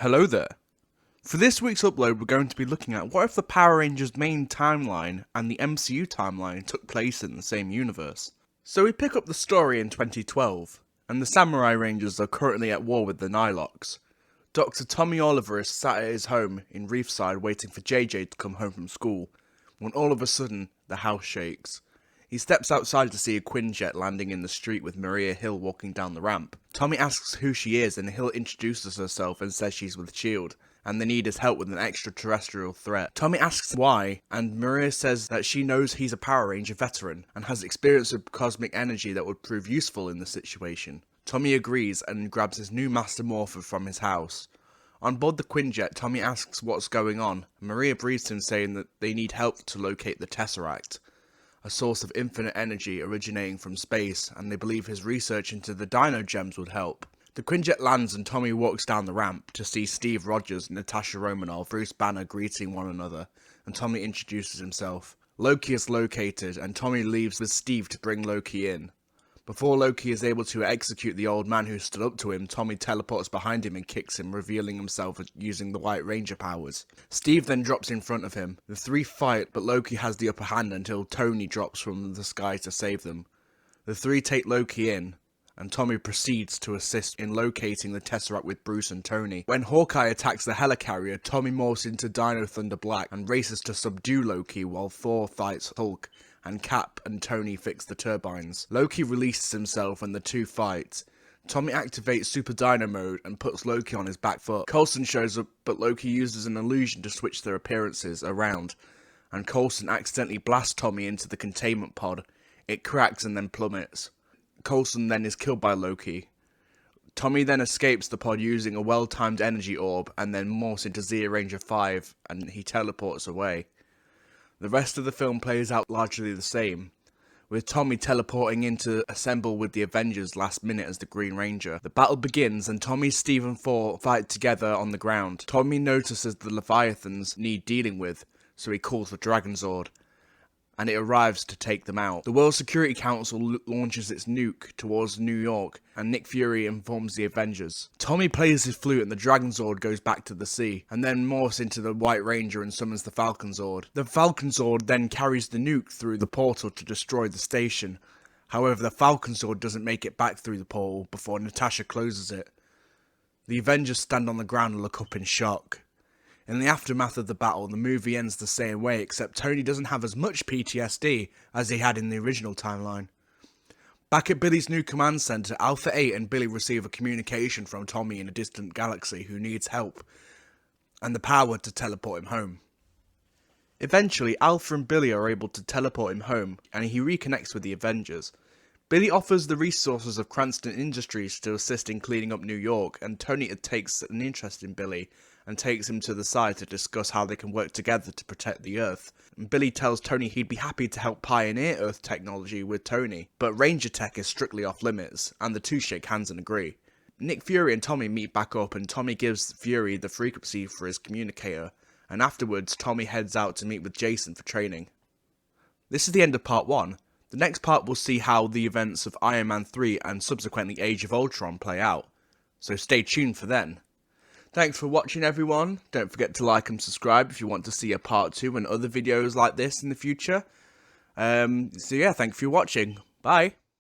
Hello there. For this week's upload, we're going to be looking at what if the Power Rangers main timeline and the MCU timeline took place in the same universe. So we pick up the story in 2012, and the Samurai Rangers are currently at war with the Nilox. Dr. Tommy Oliver is sat at his home in Reefside waiting for JJ to come home from school, when all of a sudden, the house shakes. He steps outside to see a Quinjet landing in the street with Maria Hill walking down the ramp. Tommy asks who she is and Hill introduces herself and says she's with S.H.I.E.L.D. and they need his help with an extraterrestrial threat. Tommy asks why, and Maria says that she knows he's a Power Ranger veteran and has experience with cosmic energy that would prove useful in the situation. Tommy agrees and grabs his new Master Morpher from his house. On board the Quinjet, Tommy asks what's going on. Maria briefs him saying that they need help to locate the Tesseract, a source of infinite energy originating from space, and they believe his research into the Dino Gems would help. The Quinjet lands and Tommy walks down the ramp to see Steve Rogers, Natasha Romanoff, Bruce Banner greeting one another, and Tommy introduces himself. Loki is located, and Tommy leaves with Steve to bring Loki in. Before Loki is able to execute the old man who stood up to him, Tommy teleports behind him and kicks him, revealing himself using the White Ranger powers. Steve then drops in front of him. The three fight, but Loki has the upper hand until Tony drops from the sky to save them. The three take Loki in, and Tommy proceeds to assist in locating the Tesseract with Bruce and Tony. When Hawkeye attacks the helicarrier, Tommy morphs into Dino Thunder Black and races to subdue Loki while Thor fights Hulk, and Cap and Tony fix the turbines. Loki releases himself and the two fight. Tommy activates Super Dino mode and puts Loki on his back foot. Coulson shows up, but Loki uses an illusion to switch their appearances around, and Coulson accidentally blasts Tommy into the containment pod. It cracks and then plummets. Coulson then is killed by Loki. Tommy then escapes the pod using a well-timed energy orb and then morphs into Zeo Ranger 5 and he teleports away. The rest of the film plays out largely the same, with Tommy teleporting in to assemble with the Avengers last minute as the Green Ranger. The battle begins and Tommy, Steve and Thor fight together on the ground. Tommy notices the Leviathans need dealing with, so he calls the Dragon Zord, and it arrives to take them out. The World Security Council launches its nuke towards New York, and Nick Fury informs the Avengers. Tommy plays his flute and the Dragon Zord goes back to the sea, and then morphs into the White Ranger and summons the Falcon Zord. The Falcon Zord then carries the nuke through the portal to destroy the station. However, the Falcon Zord doesn't make it back through the portal before Natasha closes it. The Avengers stand on the ground and look up in shock. In the aftermath of the battle, the movie ends the same way, except Tony doesn't have as much PTSD as he had in the original timeline. Back at Billy's new command center, Alpha 8 and Billy receive a communication from Tommy in a distant galaxy who needs help, and the power to teleport him home. Eventually, Alpha and Billy are able to teleport him home, and he reconnects with the Avengers. Billy offers the resources of Cranston Industries to assist in cleaning up New York, and Tony takes an interest in Billy and takes him to the side to discuss how they can work together to protect the Earth. And Billy tells Tony he'd be happy to help pioneer Earth technology with Tony, but Ranger tech is strictly off limits, and the two shake hands and agree. Nick Fury and Tommy meet back up, and Tommy gives Fury the frequency for his communicator, and afterwards Tommy heads out to meet with Jason for training. This is the end of part 1. The next part will see how the events of Iron Man 3 and subsequently Age of Ultron play out, so stay tuned for then. Thanks for watching everyone. Don't forget to like and subscribe if you want to see a part 2 and other videos like this in the future. So yeah, thanks for watching. Bye.